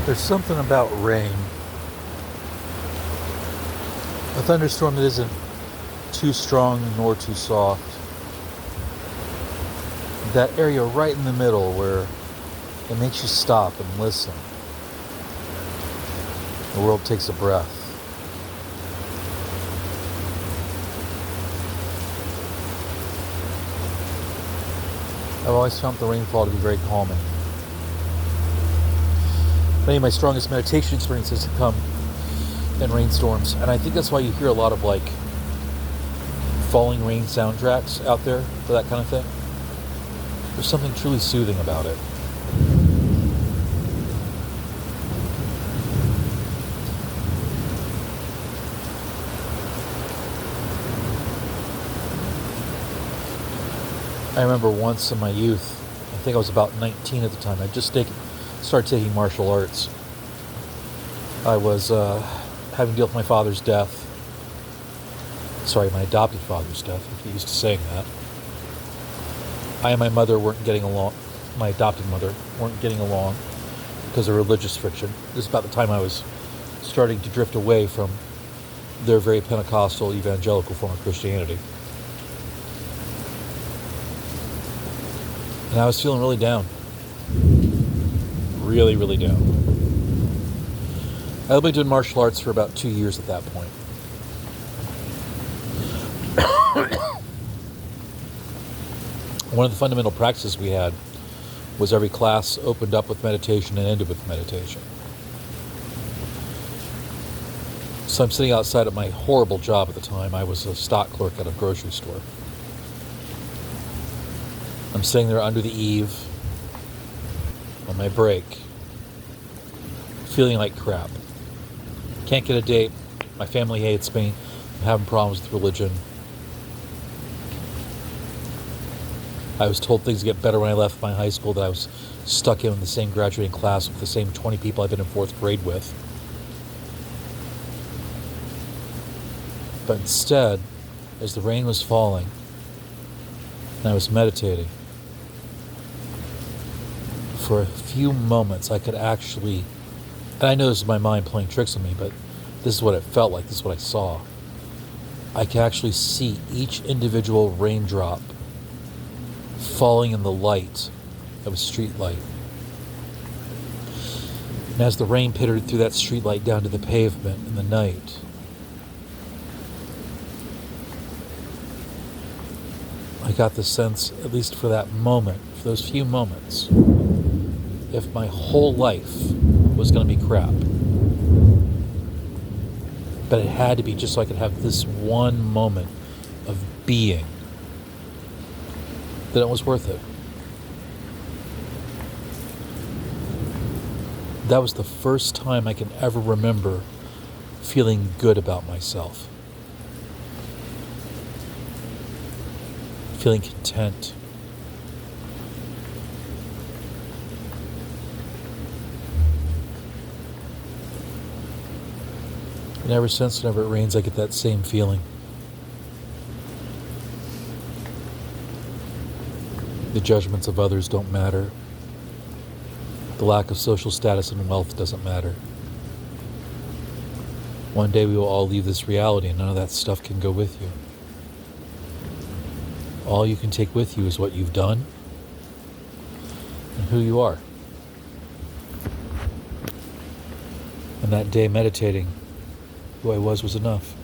There's something about rain. A thunderstorm that isn't too strong nor too soft. That area right in the middle where it makes you stop and listen. The world takes a breath. I've always found the rainfall to be very calming. Many of my strongest meditation experiences have come in rainstorms, and I think that's why you hear a lot of like falling rain soundtracks out there for that kind of thing. There's something truly soothing about it. I remember once in my youth, I think I was about 19 at the time, I just started taking martial arts. I was having to deal with my father's death. Sorry, my adopted father's death. I get used to saying that. I and my mother weren't getting along. My adopted mother weren't getting along because of religious friction. This is about the time I was starting to drift away from their very Pentecostal, evangelical form of Christianity. And I was feeling really down. Really, really down. I had been doing martial arts for about 2 years at that point. One of the fundamental practices we had was every class opened up with meditation and ended with meditation. So I'm sitting outside at my horrible job at the time. I was a stock clerk at a grocery store. I'm sitting there under the eave on my break, feeling like crap. Can't get a date. My family hates me. I'm having problems with religion. I was told things get better when I left my high school, that I was stuck in the same graduating class with the same 20 people I've been in 4th grade with. But instead, as the rain was falling, and I was meditating, for a few moments I could actually, and I know this is my mind playing tricks on me, but this is what it felt like, this is what I saw. I could actually see each individual raindrop falling in the light of a street light. And as the rain pittered through that street light down to the pavement in the night, I got the sense, at least for that moment, for those few moments, if my whole life was going to be crap, but it had to be just so I could have this one moment of being, then it was worth it. That was the first time I can ever remember feeling good about myself. Feeling content. And ever since, whenever it rains, I get that same feeling. The judgments of others don't matter. The lack of social status and wealth doesn't matter. One day we will all leave this reality, and none of that stuff can go with you. All you can take with you is what you've done and who you are. And that day meditating, who I was enough.